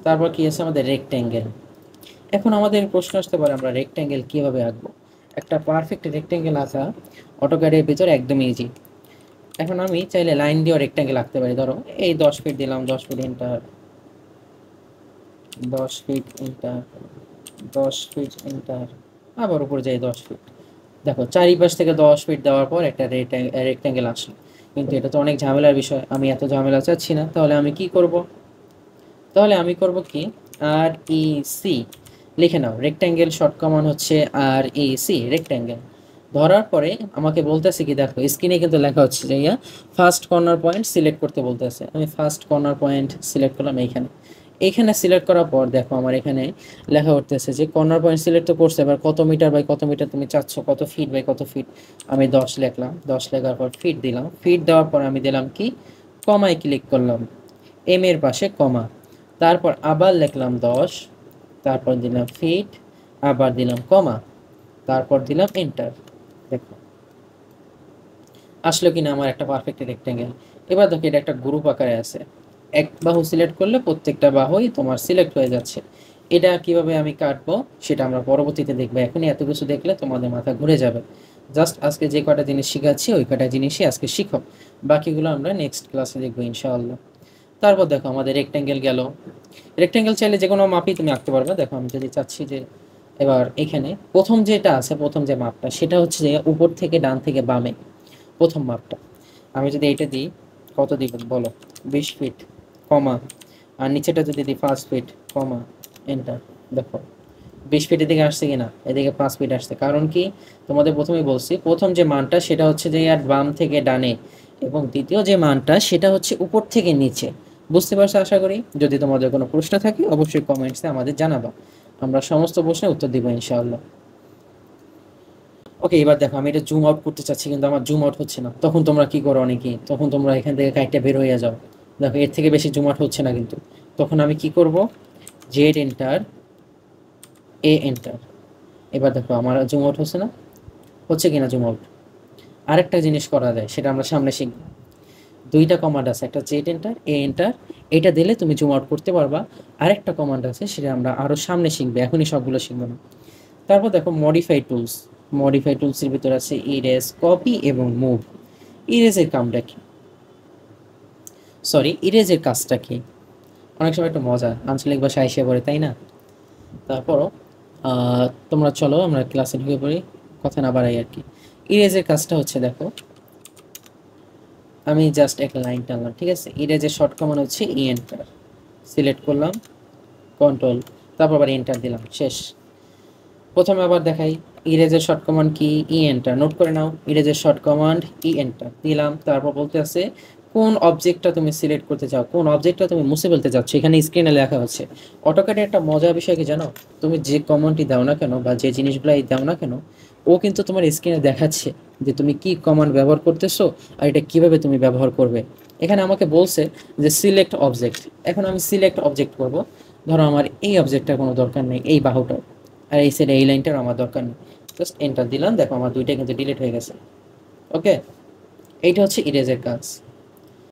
তারপর কি আছে আমাদের রেক্ট্যাঙ্গেল। এখন আমাদের প্রশ্ন আসতে পারে আমরা রেক্ট্যাঙ্গেল কিভাবে আঁকবো। একটা পারফেক্ট রেক্ট্যাঙ্গেল আঁকা অটোক্যাডের ভিতরে একদম ইজি। এখন আমি চাইলে লাইন দিয়েও রেক্ট্যাঙ্গেল আঁকতে পারি। ধরো এই 10 ফিট দিলাম, 10 fit enter, 10 fit enter, 10 fit enter, আবার উপরে যাই 10 ফিট। দেখো চারিপাশ থেকে 10 ফিট দেওয়ার পর একটা রেক্ট্যাঙ্গেল আসলো। কিন্তু এটা তো অনেক ঝামেলার বিষয়, আমি এত ঝামেলা চাচ্ছি না। তাহলে আমি কি করব? কি, আর ই সি লিখে নাও। রেক্ট্যাঙ্গেল শর্ট কমান হচ্ছে আর ই সি, রেক্ট্যাঙ্গেল। ধরার পরে আমাকে বলতেছে কি, দেখো স্ক্রিনে কিন্তু লেখা হচ্ছে যে ইয়া ফার্স্ট কর্নার পয়েন্ট সিলেক্ট করতে বলতেছে। আমি ফার্স্ট কর্নার পয়েন্ট সিলেক্ট করলাম এইখানে। এইখানে সিলেক্ট করার পর দেখো আমার এখানে লেখা উঠতেছে যে কর্নার পয়েন্ট সিলেক্ট তো করছে, এবার কত মিটার বাই কত মিটার তুমি চাচ্ছ, কত ফিট বাই কত ফিট। আমি 10 লিখলাম, 10 লেখার পর ফিট দিলাম, ফিট দেওয়ার পর আমি দিলাম কি, কমায় ক্লিক করলাম, এম এর পাশে কমা। তারপর আবার লিখলাম 10, তারপর দিলাম ফিট, আবার দিলাম কমা, তারপর দিলাম এন্টার। দেখো আসলো কিনা আমার একটা পারফেক্ট রেক্ট্যাঙ্গেল। এবার দেখো এটা একটা গ্রুপ আকারে আছে। এক বাহু সিলেক্ট করলে প্রত্যেকটা বাহুই তোমার সিলেক্ট হয়ে যাচ্ছে। এটা কিভাবে আমি কাটবো সেটা আমরা পরবর্তীতে দেখবো। এখনই এত কিছু দেখলে তোমাদের মাথা ঘুরে যাবে। জাস্ট আজকে যে কটা জিনিস শিখাচ্ছি ওই কটা জিনিসই আজকে শিখো, বাকিগুলো আমরা নেক্সট ক্লাসে দেখবো ইনশাআল্লাহ। তারপর দেখো আমাদের রেক্ট্যাঙ্গেল গেল। রেক্ট্যাঙ্গেল চাইলে যে কোনো মাপই তুমি আঁকতে পারবে। দেখো আমি যদি চাচ্ছি যে এবার এখানে প্রথম যেটা আছে, প্রথম যে মাপটা সেটা হচ্ছে যে উপর থেকে ডান থেকে বামে প্রথম মাপটা। আমি যদি এইটা দিই, কত দিব বলো, 20 ফিট কমা, আর নিচেটা যদি দিই 5 ফিট কমা এন্টার। দেখো 20 ফিটের দিকে আসছে কিনা, এদিকে 5 ফিট আসছে। কারণ কি, তোমাদের প্রথমেই বলছি প্রথম যে মানটা সেটা হচ্ছে যে আর বাম থেকে ডানে, এবং দ্বিতীয় যে মানটা সেটা হচ্ছে উপর থেকে নিচে। বুঝতে পারছো আশা করি। যদি তোমাদের কোনো প্রশ্ন থাকে অবশ্যই কমেন্টসে আমাদের জানাবা, আমরা সমস্ত প্রশ্নের উত্তর দিব ইনশাআল্লাহ। ওকে, এবার দেখো আমি এটা জুম আউট করতে চাচ্ছি কিন্তু আমার জুম আউট হচ্ছে না। তখন তোমরা কি করো অনেকে, তখন তোমরা এখান থেকে কাইটটা বের হয়ে যাও। দেখো এর থেকে বেশি জুম আউট হচ্ছে না কিন্তু। তখন আমি কি করব, জেড এন্টার, এ এন্টার। এবার দেখো আমার জুম আউট হচ্ছে না, হচ্ছে কিনা জুম আউট। আরেকটা জিনিস করা যায়, সেটা আমরা সামনে শিখব। দুইটা কমান্ড আছে, একটা জেড এন্টার, এ এন্টার। এটা দিলে তুমি জুম আউট করতে পারবা। আরেকটা কমান্ড আছে, সেটা আমরা আরও সামনে শিখবে, এখনই সবগুলো শিখবো না। তারপর দেখো মডিফাই টুলস। মডিফাই টুলসের ভিতরে আছে ইরেজ, কপি এবং মুভ। ইরেজের কামটা কি, সরি ইরেজের কাজটা কি? অনেক সময় একটু মজা আঞ্চলিক ভাষা এসে পড়ে, তাই না? তারপরও তোমরা চলো আমরা ক্লাসে ঢুকে পড়ি, কথা না বাড়াই আর কি। ইরেজের কাজটা হচ্ছে, দেখো আমি জাস্ট একটা লাইন টানলাম, ঠিক আছে। ইরেজের শর্ট কমান্ড হচ্ছে ই এন্টার, সিলেক্ট করলাম কন্ট্রোল, তারপর আবার এন্টার দিলাম, শেষ। প্রথমে আবার দেখাই, ইরেজের শর্ট কমান্ড কি, ই এন্টার। নোট করে নাও, ইরেজের শর্ট কমান্ড ই এন্টার দিলাম। তারপর বলতে আছে কোন অবজেক্টটা তুমি সিলেক্ট করতে চাও, কোন অবজেক্টটা তুমি মুছে ফেলতে চাচ্ছ, এখানে স্ক্রিনে লেখা হচ্ছে। অটোক্যাডে একটা মজার বিষয় কি জানো, তুমি যে কমান্ডটি দাও না কেন বা যে জিনিসগুলাই দাও না কেন, ও কিন্তু তোমার স্ক্রিনে দেখাচ্ছে যে তুমি কি কমান্ড ব্যবহার করতেছো আর এটা কিভাবে তুমি ব্যবহার করবে। এখানে আমাকে বলছে যে সিলেক্ট অবজেক্ট। এখন আমি সিলেক্ট অবজেক্ট করব। ধরো আমার এই অবজেক্টটার কোনো দরকার নেই, এই বাহুটার, আর এই সাইডে এই লাইনটার আমার দরকার নেই। জাস্ট এন্টার দিলাম, দেখো আমার দুইটা কিন্তু ডিলিট হয়ে গেছে। ওকে, এইটা হচ্ছে ইরেজের কাজ।